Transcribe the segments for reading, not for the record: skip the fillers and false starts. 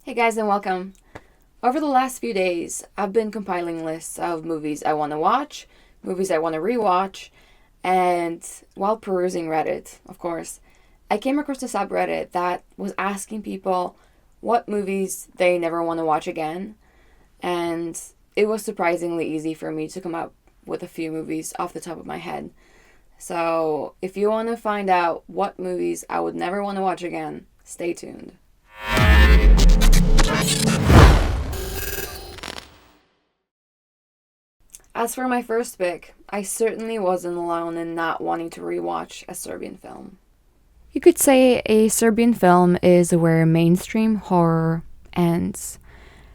Hey guys, and welcome. Over the last few days, I've been compiling lists of movies I want to watch, movies I want to rewatch, and while perusing Reddit, of course, I came across a subreddit that was asking people what movies they never want to watch again, and it was surprisingly easy for me to come up with a few movies off the top of my head. So, if you want to find out what movies I would never want to watch again, stay tuned. As for my first pick, I certainly wasn't alone in not wanting to rewatch a Serbian film. You could say a Serbian film is where mainstream horror ends.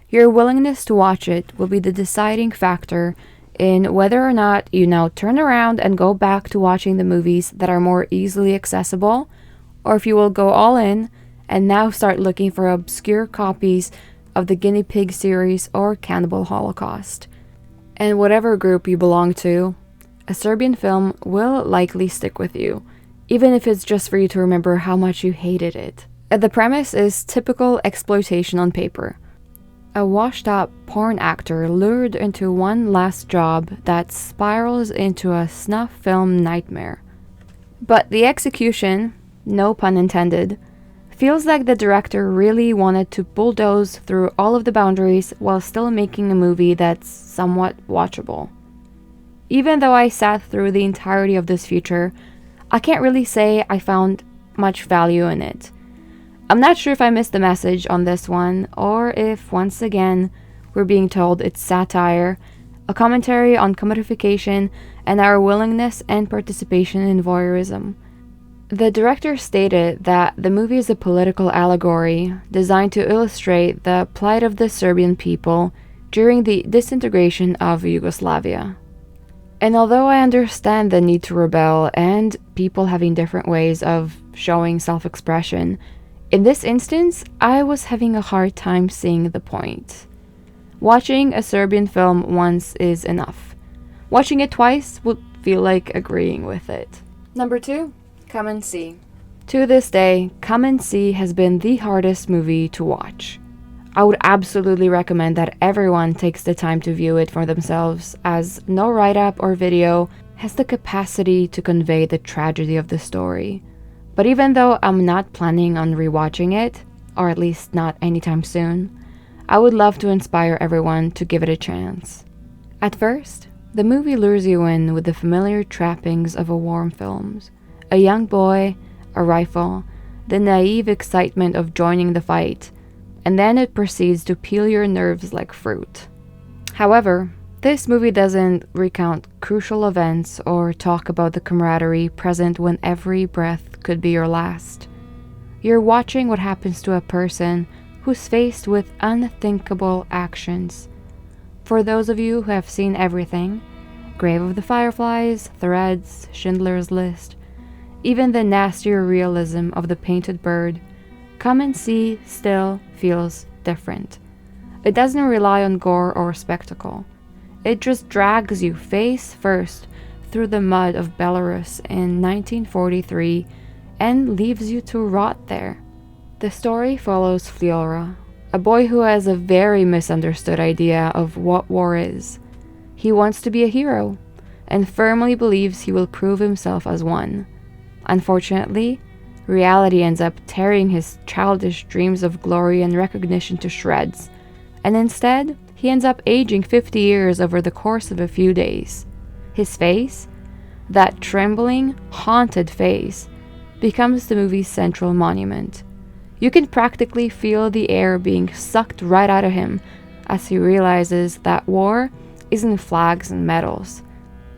Your willingness to watch it will be the deciding factor in whether or not you now turn around and go back to watching the movies that are more easily accessible, or if you will go all in and now start looking for obscure copies of the Guinea Pig series or Cannibal Holocaust. And whatever group you belong to, a Serbian film will likely stick with you, even if it's just for you to remember how much you hated it. The premise is typical exploitation on paper. A washed-up porn actor lured into one last job that spirals into a snuff film nightmare. But the execution, no pun intended, feels like the director really wanted to bulldoze through all of the boundaries while still making a movie that's somewhat watchable. Even though I sat through the entirety of this feature, I can't really say I found much value in it. I'm not sure if I missed the message on this one, or if, once again, we're being told it's satire, a commentary on commodification, and our willingness and participation in voyeurism. The director stated that the movie is a political allegory designed to illustrate the plight of the Serbian people during the disintegration of Yugoslavia. And although I understand the need to rebel and people having different ways of showing self-expression, in this instance, I was having a hard time seeing the point. Watching a Serbian film once is enough. Watching it twice would feel like agreeing with it. Number 2. Come and See. To this day, Come and See has been the hardest movie to watch. I would absolutely recommend that everyone takes the time to view it for themselves, as no write-up or video has the capacity to convey the tragedy of the story. But even though I'm not planning on rewatching it, or at least not anytime soon, I would love to inspire everyone to give it a chance. At first, the movie lures you in with the familiar trappings of a war films. A young boy, a rifle, the naive excitement of joining the fight, and then it proceeds to peel your nerves like fruit. However, this movie doesn't recount crucial events or talk about the camaraderie present when every breath could be your last. You're watching what happens to a person who's faced with unthinkable actions. For those of you who have seen everything, Grave of the Fireflies, Threads, Schindler's List, even the nastier realism of The Painted Bird, Come and See still feels different. It doesn't rely on gore or spectacle. It just drags you face first through the mud of Belarus in 1943 and leaves you to rot there. The story follows Fliora, a boy who has a very misunderstood idea of what war is. He wants to be a hero and firmly believes he will prove himself as one. Unfortunately, reality ends up tearing his childish dreams of glory and recognition to shreds, and instead, he ends up aging 50 years over the course of a few days. His face, that trembling, haunted face, becomes the movie's central monument. You can practically feel the air being sucked right out of him as he realizes that war isn't flags and medals.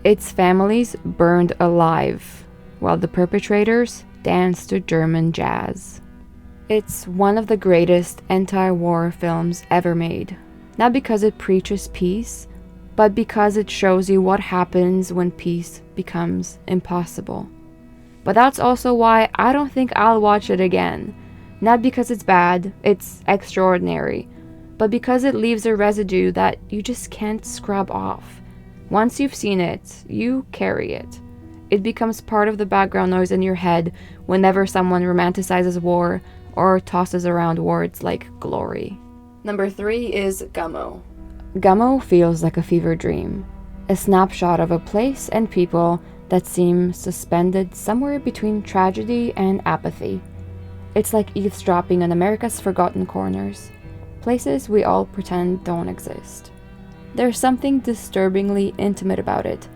It's families burned alive, while the perpetrators dance to German jazz. It's one of the greatest anti-war films ever made, not because it preaches peace, but because it shows you what happens when peace becomes impossible. But that's also why I don't think I'll watch it again, not because it's bad, it's extraordinary, but because it leaves a residue that you just can't scrub off. Once you've seen it, you carry it. It becomes part of the background noise in your head whenever someone romanticizes war, or tosses around words like glory. Number 3 is Gummo. Gummo feels like a fever dream, a snapshot of a place and people that seem suspended somewhere between tragedy and apathy. It's like eavesdropping on America's forgotten corners, places we all pretend don't exist. There's something disturbingly intimate about it,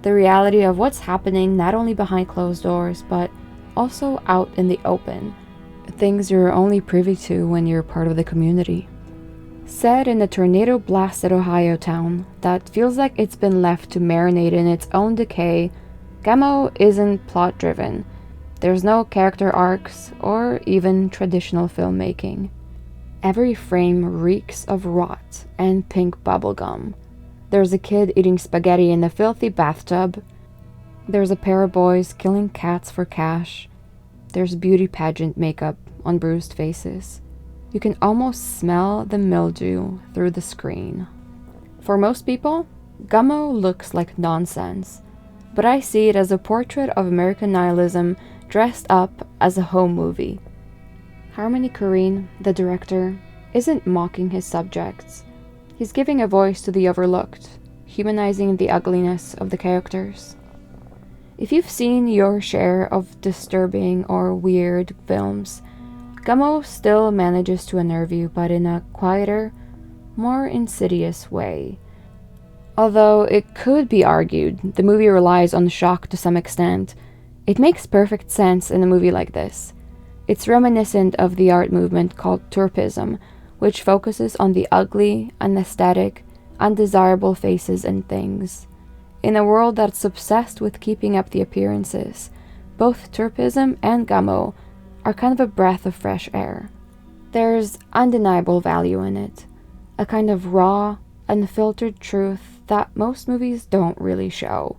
the reality of what's happening not only behind closed doors, but also out in the open, things you're only privy to when you're part of the community. Set in a tornado-blasted Ohio town that feels like it's been left to marinate in its own decay, Gummo isn't plot-driven. There's no character arcs or even traditional filmmaking. Every frame reeks of rot and pink bubblegum. There's a kid eating spaghetti in a filthy bathtub. There's a pair of boys killing cats for cash. There's beauty pageant makeup on bruised faces. You can almost smell the mildew through the screen. For most people, Gummo looks like nonsense, but I see it as a portrait of American nihilism dressed up as a home movie. Harmony Korine, the director, isn't mocking his subjects. He's giving a voice to the overlooked, humanizing the ugliness of the characters. If you've seen your share of disturbing or weird films, Gummo still manages to unnerve you, but in a quieter, more insidious way. Although it could be argued the movie relies on shock to some extent, it makes perfect sense in a movie like this. It's reminiscent of the art movement called Turpism, which focuses on the ugly, unaesthetic, undesirable faces and things. In a world that's obsessed with keeping up the appearances, both Turpism and Gummo are kind of a breath of fresh air. There's undeniable value in it, a kind of raw, unfiltered truth that most movies don't really show.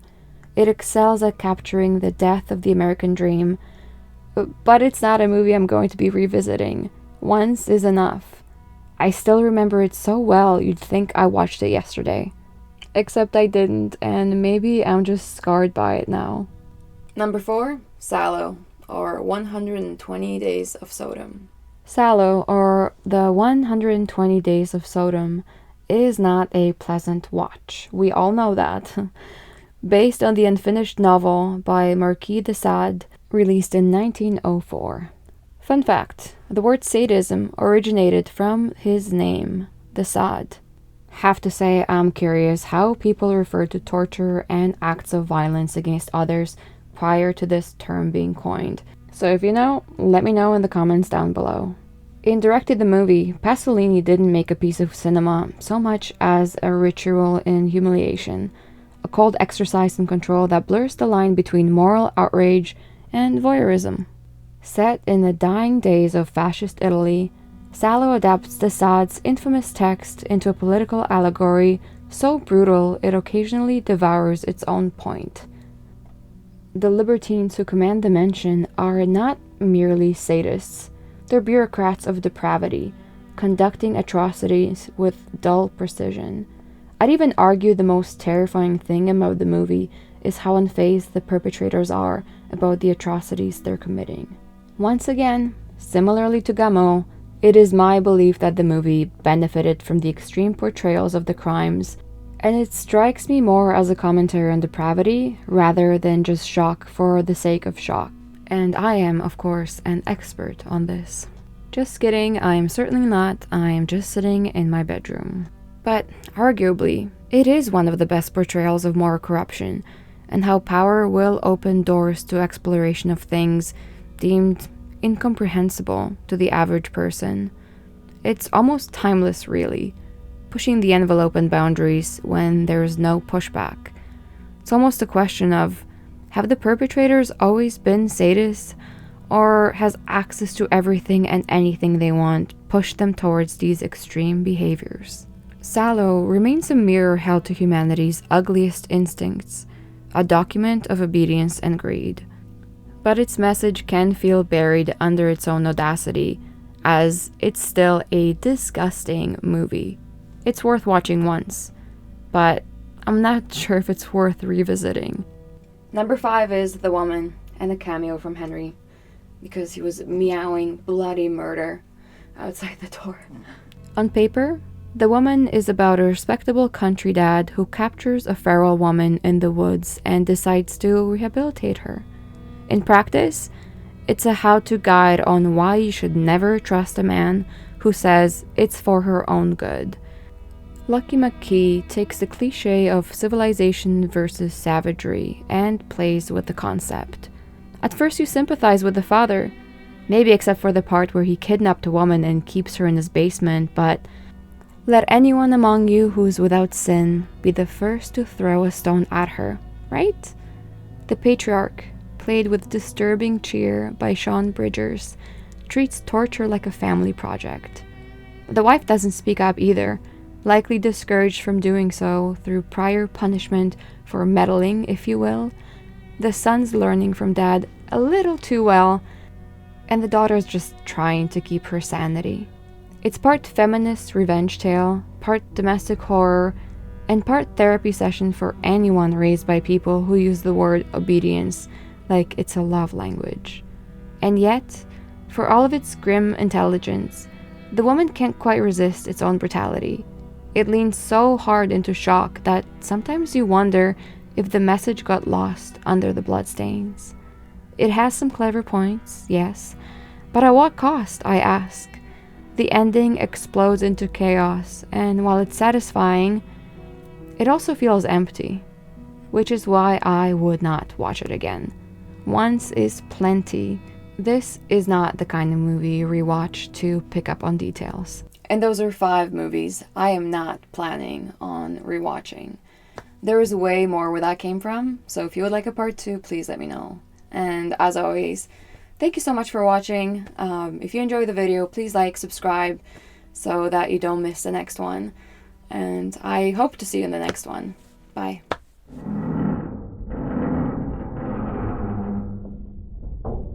It excels at capturing the death of the American dream, but it's not a movie I'm going to be revisiting. Once is enough. I still remember it so well you'd think I watched it yesterday. Except I didn't, and maybe I'm just scarred by it now. Number 4, Salò, or 120 Days of Sodom. Salò, or the 120 Days of Sodom, is not a pleasant watch. We all know that. Based on the unfinished novel by Marquis de Sade, released in 1904. Fun fact, the word sadism originated from his name, de Sade. Have to say I'm curious how people refer to torture and acts of violence against others prior to this term being coined. So if you know, let me know in the comments down below. In directing the movie, Pasolini didn't make a piece of cinema so much as a ritual in humiliation, a cold exercise in control that blurs the line between moral outrage and voyeurism. Set in the dying days of fascist Italy, Salò adapts de Sade's infamous text into a political allegory so brutal it occasionally devours its own point. The libertines who command the mansion are not merely sadists. They're bureaucrats of depravity, conducting atrocities with dull precision. I'd even argue the most terrifying thing about the movie is how unfazed the perpetrators are about the atrocities they're committing. Once again, similarly to Gummo, it is my belief that the movie benefited from the extreme portrayals of the crimes, and it strikes me more as a commentary on depravity rather than just shock for the sake of shock. And I am, of course, an expert on this. Just kidding, I am certainly not. I am just sitting in my bedroom. But arguably, it is one of the best portrayals of moral corruption, and how power will open doors to exploration of things deemed incomprehensible to the average person. It's almost timeless, really, pushing the envelope and boundaries when there is no pushback. It's almost a question of, have the perpetrators always been sadists, or has access to everything and anything they want pushed them towards these extreme behaviors? Salò remains a mirror held to humanity's ugliest instincts, a document of obedience and greed. But its message can feel buried under its own audacity, as it's still a disgusting movie. It's worth watching once, but I'm not sure if it's worth revisiting. Number 5 is The Woman, and a cameo from Henry. because he was meowing bloody murder outside the door. On paper, the woman is about a respectable country dad who captures a feral woman in the woods and decides to rehabilitate her. In practice, it's a how-to guide on why you should never trust a man who says it's for her own good. Lucky McKee takes the cliché of civilization versus savagery and plays with the concept. At first you sympathize with the father, maybe except for the part where he kidnapped a woman and keeps her in his basement, but let anyone among you who's without sin be the first to throw a stone at her, right? The patriarch, played with disturbing cheer by Sean Bridgers, treats torture like a family project. The wife doesn't speak up either, likely discouraged from doing so through prior punishment for meddling, if you will. The son's learning from dad a little too well, and the daughter's just trying to keep her sanity. It's part feminist revenge tale, part domestic horror, and part therapy session for anyone raised by people who use the word obedience like it's a love language. And yet, for all of its grim intelligence, the woman can't quite resist its own brutality. It leans so hard into shock that sometimes you wonder if the message got lost under the bloodstains. It has some clever points, yes, but at what cost, I ask? The ending explodes into chaos, and while it's satisfying, it also feels empty, which is why I would not watch it again. Once is plenty. This is not the kind of movie you rewatch to pick up on details. And those are 5 movies I am not planning on rewatching. There is way more where that came from, so if you would like a part 2, please let me know. And as always, thank you so much for watching. If you enjoyed the video, please like, subscribe, so that you don't miss the next one. And I hope to see you in the next one. Bye.